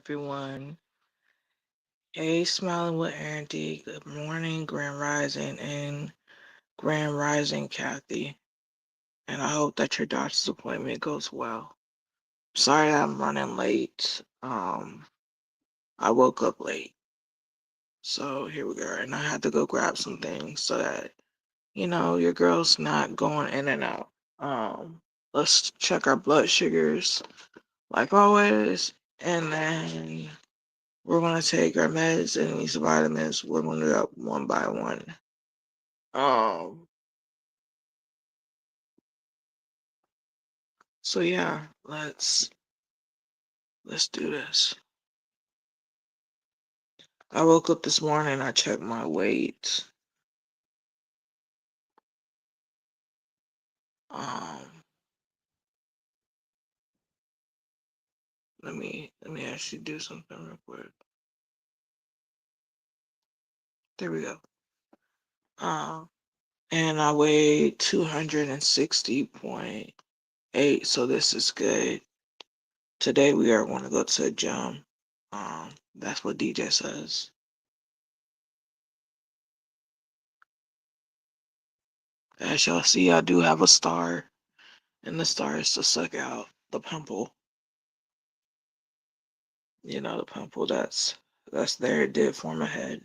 everyone. Hey, Smiling with Auntie. Good morning, Grand Rising, and Grand Rising, Kathy. And I hope that your doctor's appointment goes well. Sorry that I'm running late. I woke up late. So here we go. And I had to go grab some things so that, your girl's not going in and out. Let's check our blood sugars, like always. And then we're gonna take our meds and these vitamins. We're gonna do that one by one. Um. So yeah, let's do this. I woke up this morning. I checked my weight. Um. Let me actually do something real quick. There we go. Um. And I weighed 260.8. So this is good. Today we are going to go to the gym. That's what DJ says. As y'all see, I do have a star, and the star is to suck out the pimple. The pimple that's there. It did form a head.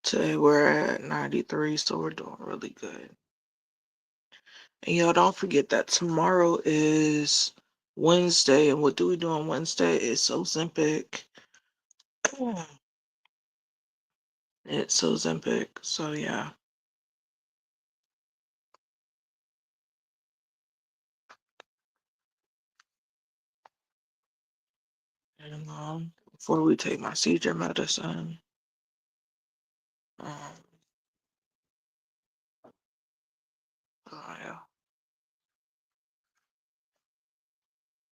Today we're at 93, so we're doing really good. And y'all don't forget that tomorrow is Wednesday, and what do we do on Wednesday? It's Ozempic. It's Ozempic, so yeah. And before we take my seizure medicine, um, yeah,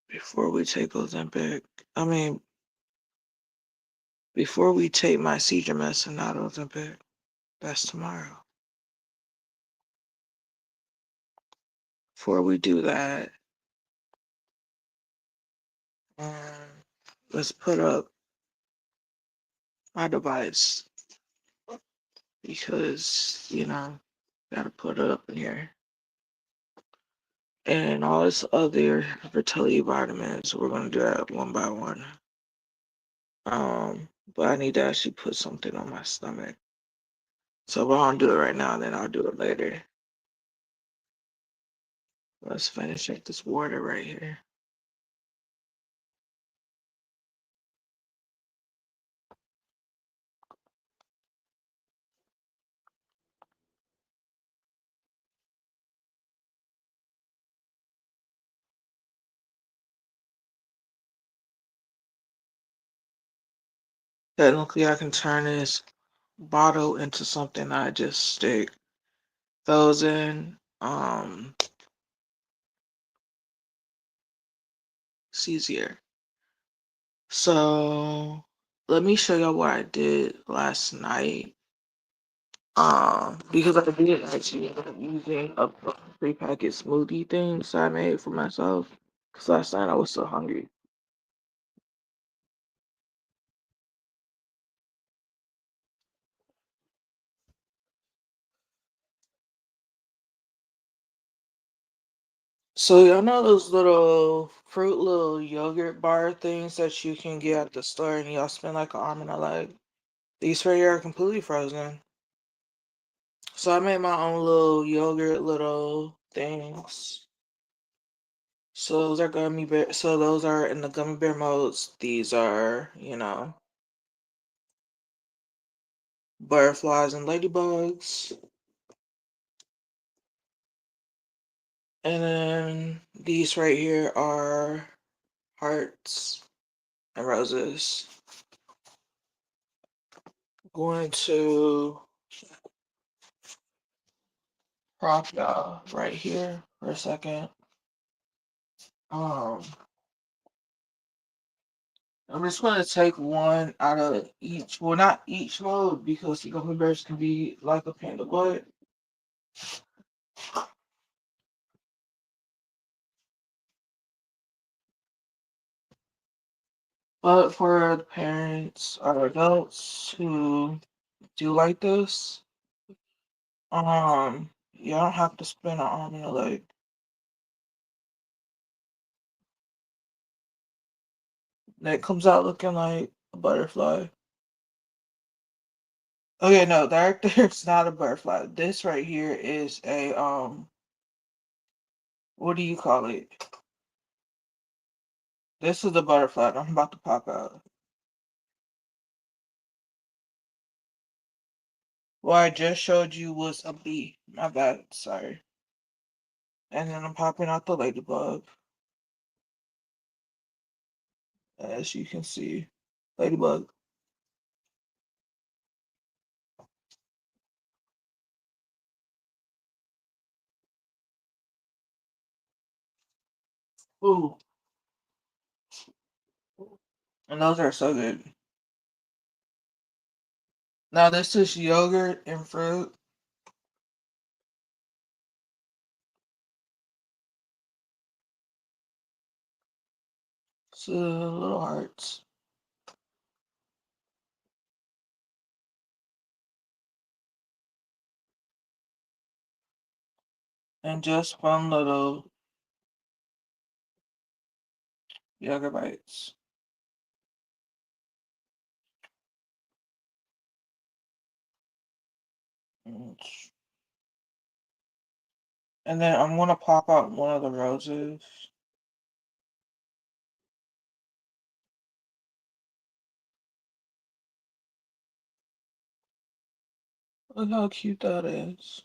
before we take Ozempic, I mean, before we take my seizure medicine, not Ozempic, that's tomorrow. Before we do that, um, let's put up my device because, gotta put it up in here. And all this other fertility vitamins, we're gonna do that one by one. But I need to actually put something on my stomach. So if I don't do it right now, then I'll do it later. Let's finish up this water right here. Technically, I can turn this bottle into something I just stick those in. It's easier. So let me show y'all what I did last night. Because I did actually end up using a pre-packet smoothie things I made for myself. Because last night I was so hungry. So y'all know those little fruit little yogurt bar things that you can get at the store and y'all spend like an arm and a leg? These right here are completely frozen. So I made my own little yogurt little things. So those are gummy bear. So those are in the gummy bear modes. These are, butterflies and ladybugs. And then these right here are hearts and roses. Going to prop y'all right here for a second. Um, I'm just gonna take one out of each. Well, not each load because the gummy bears can be like a panda butt. But for the parents or adults who do like this, you don't have to spin an arm and a leg. That comes out looking like a butterfly. Okay, no, that right there's not a butterfly. This right here is a what do you call it? This is the butterfly that I'm about to pop out. What I just showed you was a bee. My bad, sorry. And then I'm popping out the ladybug, as you can see. Ladybug. Ooh, and those are so good. Now this is yogurt and fruit. So little hearts. And just fun little yogurt bites. Mm. And then I'm gonna pop out one of the roses. Look how cute that is.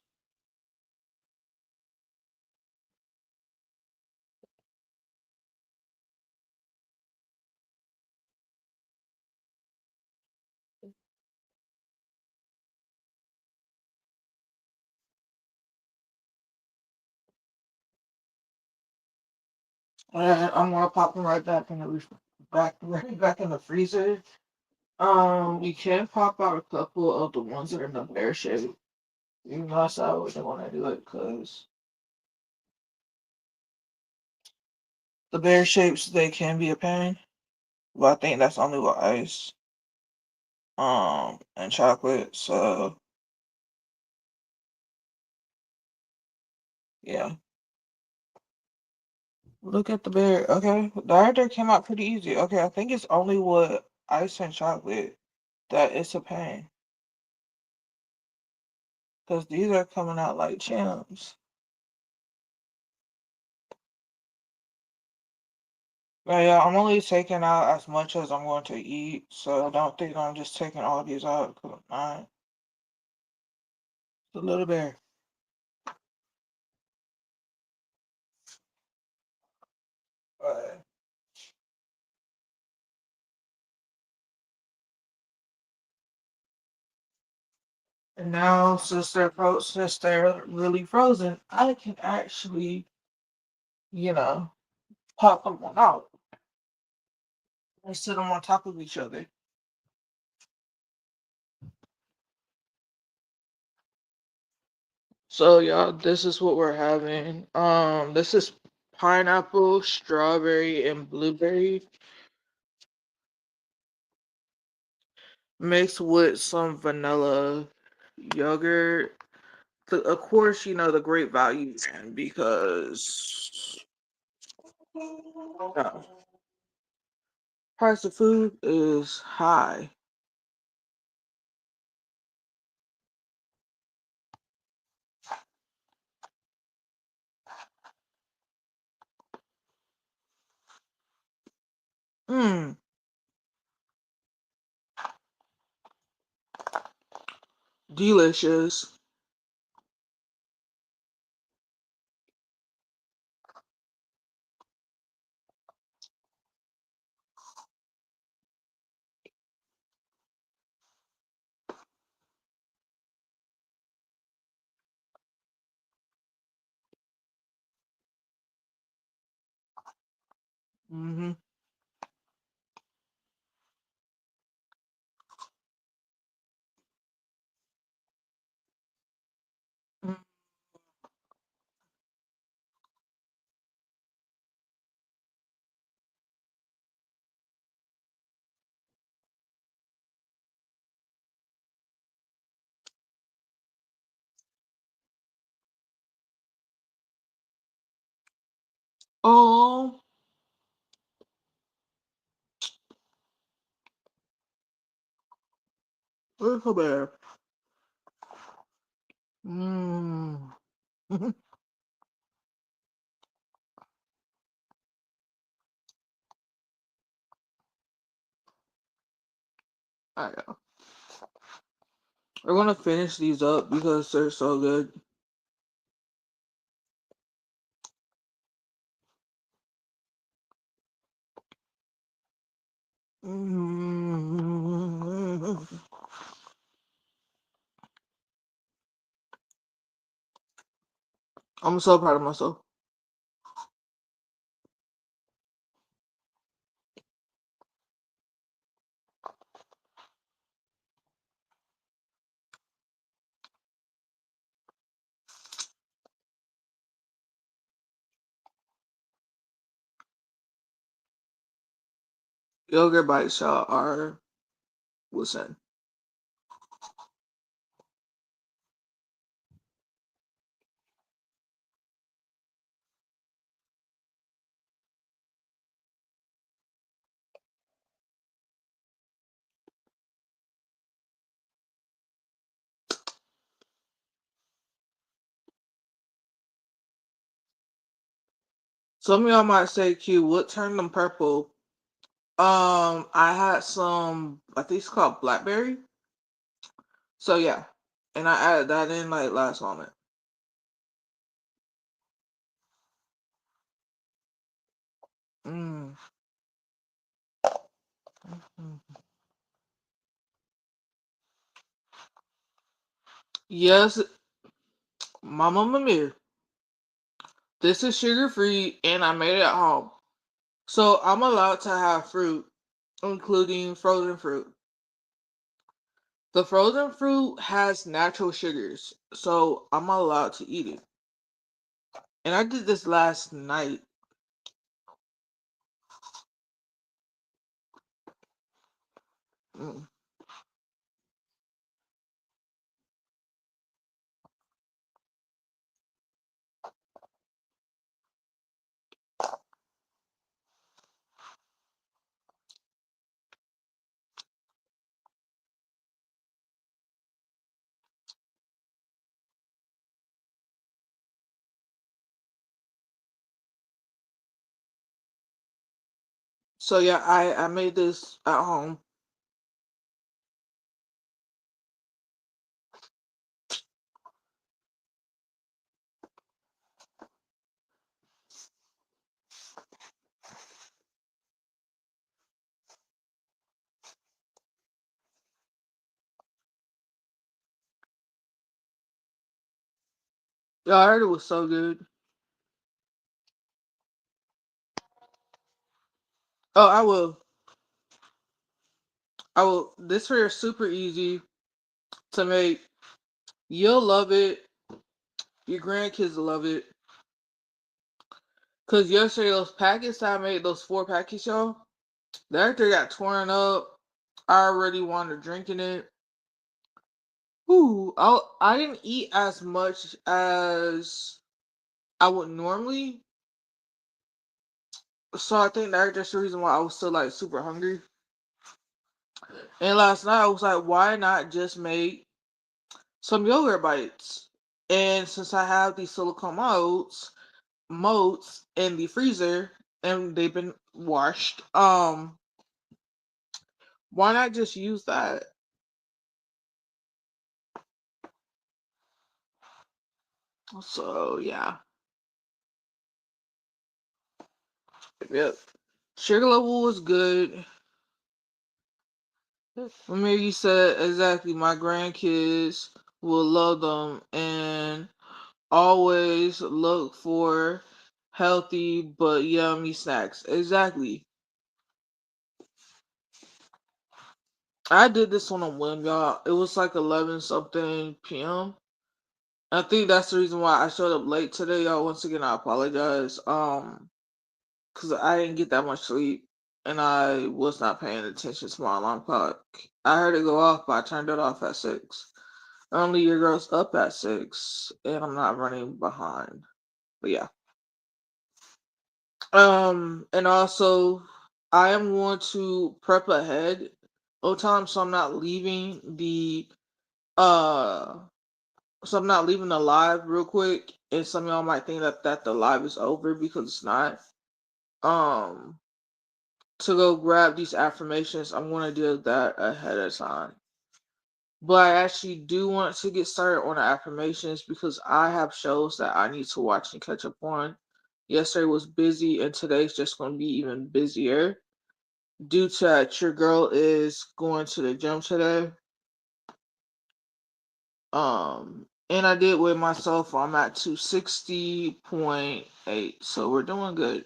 And I'm gonna pop them right back in the right back in the freezer. You can pop out a couple of the ones that are in the bear shape. You know, that's how I would want to do it because the bear shapes they can be a pain. But I think that's only with ice, and chocolate. So yeah. Look at the bear. Okay, the right there came out pretty easy. Okay, I think it's only with ice and chocolate that it's a pain. Because these are coming out like champs. But yeah, I'm only taking out as much as I'm going to eat, so I don't think I'm just taking all these out because I'm not. It's a little bear. Alright. And now, since they're really frozen, I can actually, you know, pop them out and sit them on top of each other. So y'all, this is what we're having. This is pineapple, strawberry, and blueberry mixed with some vanilla yogurt. Of course, you know the great value brand because price of food is high. Mmm, delicious. Mm-hmm. Oh, look at there. Mm. I know. We're gonna finish these up because they're so good. Mm. I'm so proud of myself. Yogurt bites, y'all, are listen. Some of y'all might say, Q, what turned them purple? I had some, I think it's called blackberry. So yeah, and I added that in like last moment. Mm. Mm. Yes, Mama Mamir. This is sugar free, and I made it at home. So I'm allowed to have fruit, including frozen fruit. The frozen fruit has natural sugars, so I'm allowed to eat it. And I did this last night. Mm. So yeah, I made this at home. Yeah, I heard it was so good. Oh, I will. I will. This here is super easy to make. You'll love it. Your grandkids will love it. Cause yesterday those packets that I made, those 4 packets, y'all, they actually got torn up. I already wanted drinking it. Ooh, I didn't eat as much as I would normally. So I think that's just the reason why I was still like super hungry. And last night I was like, why not just make some yogurt bites? And since I have these silicone moats in the freezer and they've been washed, why not just use that? So yeah. Yep. Sugar level was good. Maybe said exactly my grandkids will love them and always look for healthy but yummy snacks. Exactly. I did this on a whim, y'all. It was like 11 something p.m. I think that's the reason why I showed up late today, y'all. Once again, I apologize. Because I didn't get that much sleep and I was not paying attention to my alarm clock. I heard it go off, but I turned it off at 6. Only your girl's up at 6, and I'm not running behind. But yeah. And also, I am going to prep ahead of time, so I'm not leaving uh, I'm not leaving the live real quick. And some of y'all might think that the live is over because it's not. Um, to go grab these affirmations, I'm going to do that ahead of time. But I actually do want to get started on the affirmations because I have shows that I need to watch and catch up on. Yesterday was busy, and today's just going to be even busier due to that your girl is going to the gym today. And I did weigh myself. I'm at 260.8, so we're doing good.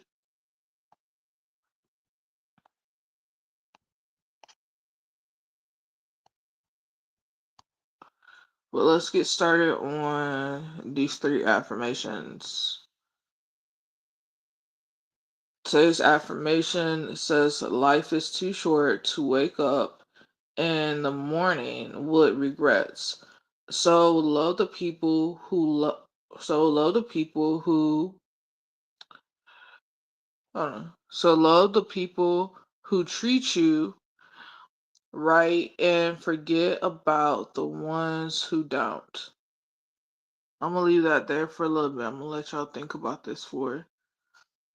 But let's get started on these 3 affirmations. Today's affirmation says life is too short to wake up in the morning with regrets. So love the people who love the people who so love the people who treat you right and forget about the ones who don't. I'm gonna leave that there for a little bit. I'm gonna let y'all think about this for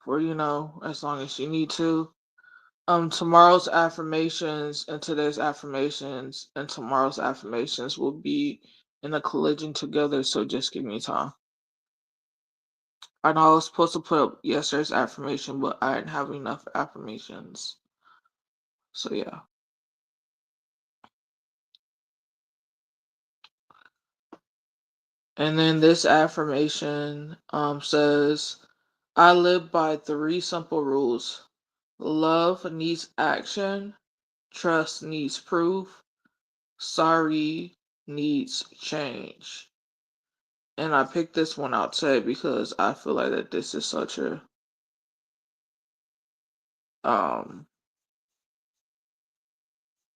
as long as you need to. Tomorrow's affirmations and today's affirmations and tomorrow's affirmations will be in a collision together, so just give me time. I know I was supposed to put up yesterday's affirmation, but I didn't have enough affirmations. So yeah. And then this affirmation says, I live by 3 simple rules. Love needs action, trust needs proof, sorry needs change. And I picked this one out today because I feel like that this is such a um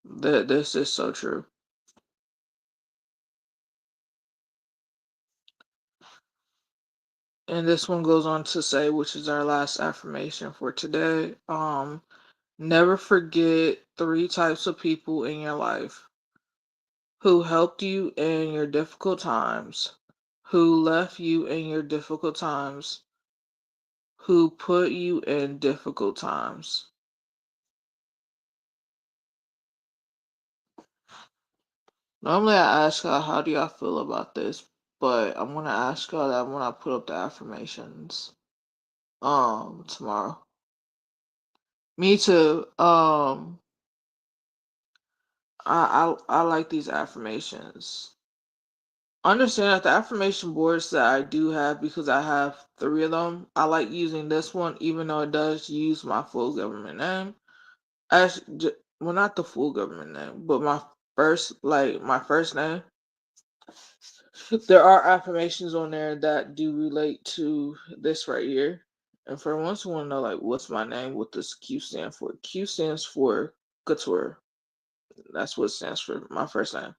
that this is so true. And this one goes on to say, which is our last affirmation for today. Never forget 3 types of people in your life: who helped you in your difficult times, who left you in your difficult times, who put you in difficult times. Normally, I ask y'all, how do y'all feel about this? But I'm gonna ask y'all that when I put up the affirmations. Tomorrow. Me too. I like these affirmations. Understand that the affirmation boards that I do have, because I have 3 of them, I like using this one, even though it does use my full government name. Well, not the full government name, but my first name. There are affirmations on there that do relate to this right here. And for ones who want to know, like, what's my name, what does Q stand for? Q stands for Couture. That's what it stands for, my first name.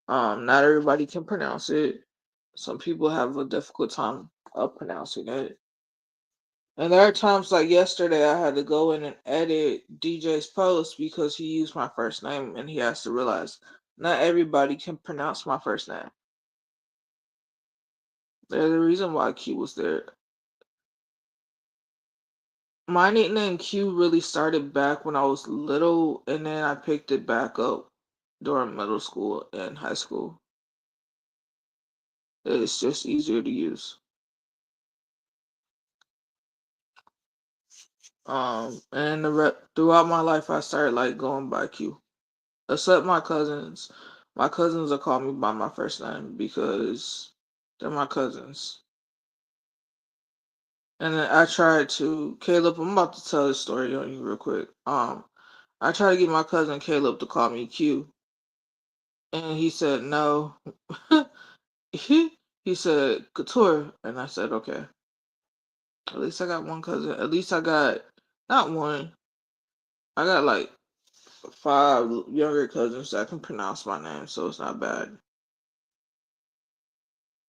Not everybody can pronounce it. Some people have a difficult time of pronouncing it. And there are times like yesterday I had to go in and edit DJ's post because he used my first name and he has to realize not everybody can pronounce my first name. There's a reason why Q was there. My nickname Q really started back when I was little, and then I picked it back up during middle school and high school. It's just easier to use. And throughout my life, I started like going by Q. Except my cousins. My cousins will call me by my first name because they're my cousins. And then I tried to Caleb. I'm about to tell this story on you real quick. I tried to get my cousin Caleb to call me Q, and he said no. he said Couture, and I said okay. At least I got one cousin. At least I got not one. I got like 5 younger cousins that can pronounce my name, so it's not bad.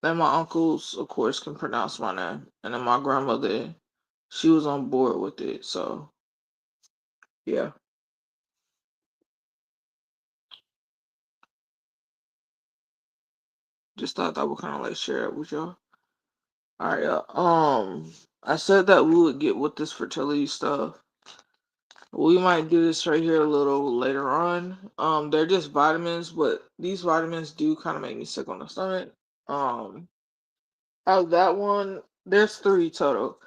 And my uncles, of course, can pronounce my name, and then my grandmother, she was on board with it. So yeah, just thought that would kind of like share it with y'all. All right, I said that we would get with this fertility stuff. We might do this right here a little later on. They're just vitamins, but these vitamins do kind of make me sick on the stomach. Um, Out of that one, there's 3 total,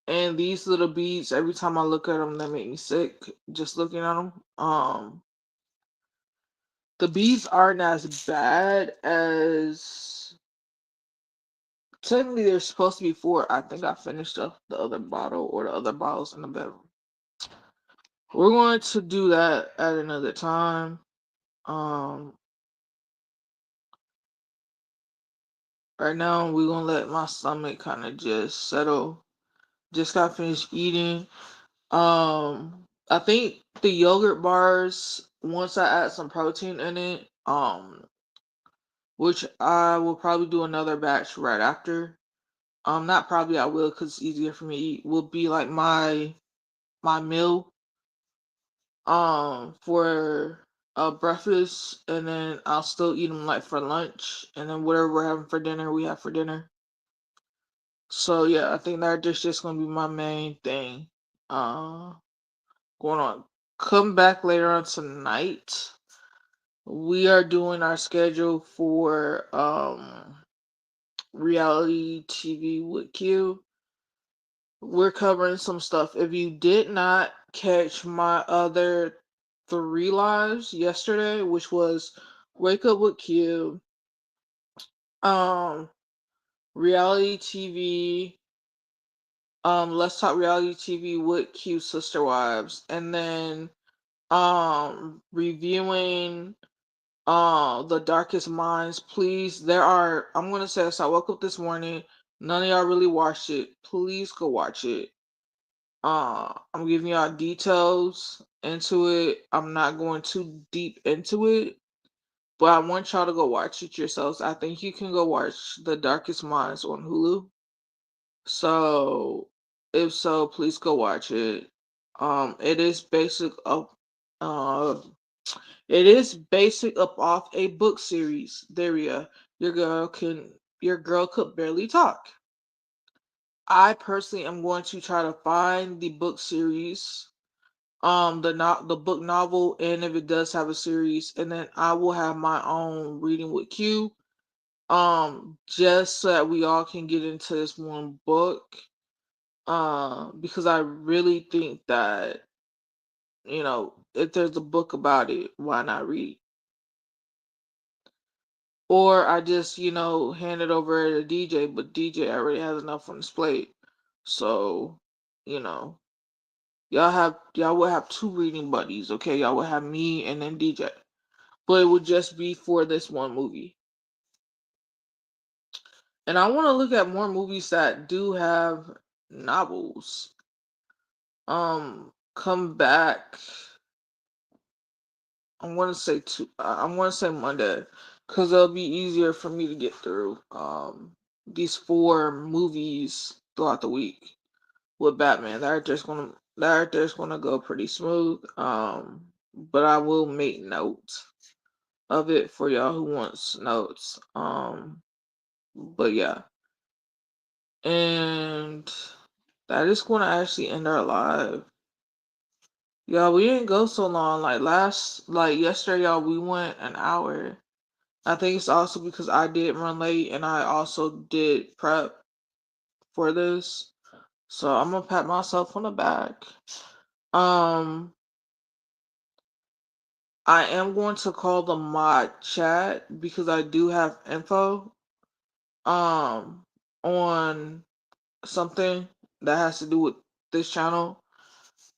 and these little beads. Every time I look at them, they make me sick. Just looking at them. The beads aren't as bad as technically they're supposed to be 4. I think I finished up the other bottle or the other bottles in the bedroom. We're going to do that at another time. Um, right now we're gonna let my stomach kind of just settle. Just got finished eating. I think the yogurt bars, once I add some protein in it, which I will probably do another batch right after. Not probably I will because it's easier for me to eat. Will be like my meal for breakfast, and then I'll still eat them like for lunch, and then whatever we're having for dinner, we have for dinner. So yeah, I think that dish just gonna be my main thing. Uh, Going on. Come back later on tonight. We are doing our schedule for reality TV with Q. We're covering some stuff. If you did not catch my other 3 lives yesterday, which was Wake Up with Q, um, reality TV, Let's Talk Reality TV with Q Sister Wives, and then reviewing The Darkest Minds. Please, I'm gonna say this. I woke up this morning, none of y'all really watched it. Please go watch it. I'm giving y'all details into it. I'm not going too deep into it, but I want y'all to go watch it yourselves. I think you can go watch The Darkest Minds on Hulu. So if so, please go watch it. It is basic of uh it is basic up off a book series. There we go. Your girl could barely talk. I personally am going to try to find the book series, the book novel, and if it does have a series, and then I will have my own reading with Q. Just so that we all can get into this one book. Because I really think that, if there's a book about it, why not read? Or I just, hand it over to DJ, but DJ already has enough on his plate. So, you know, y'all will have 2 reading buddies, okay? Y'all will have me and then DJ. But it would just be for this one movie. And I want to look at more movies that do have novels. Come back. I'm gonna say Monday, because it'll be easier for me to get through these 4 movies throughout the week with Batman. That are just gonna go pretty smooth. But I will make notes of it for y'all who wants notes. But yeah, and that is gonna actually end our live. Yeah, we didn't go so long. Like yesterday, y'all, we went an hour. I think it's also because I did run late and I also did prep for this. So I'm gonna pat myself on the back. Um, I am going to call the mod chat because I do have info um on something. that has to do with this channel.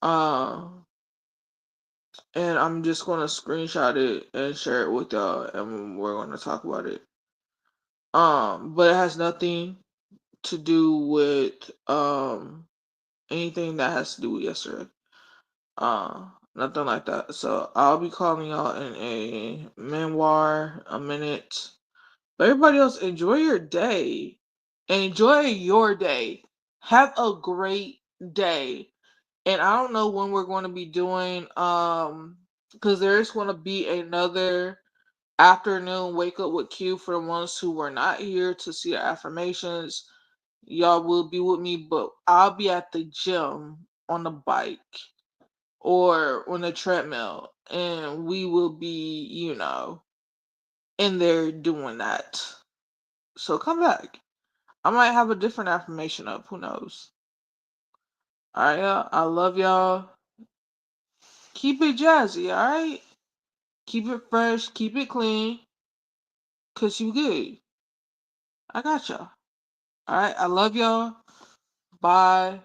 And I'm just gonna screenshot it and share it with y'all, and we're gonna talk about it. But it has nothing to do with anything that has to do with yesterday. Nothing like that. So I'll be calling y'all in a memoir, a minute. But everybody else, enjoy your day. Enjoy your day. Have a great day. And I don't know when we're going to be doing because there's going to be another afternoon wake up with Q for the ones who were not here to see the affirmations. Y'all will be with me, but I'll be at the gym on the bike or on the treadmill, and we will be, in there doing that. So come back. I might have a different affirmation up. Who knows? All right, y'all. I love y'all. Keep it jazzy, all right? Keep it fresh. Keep it clean. Because you good. I got y'all. All right. I love y'all. Bye.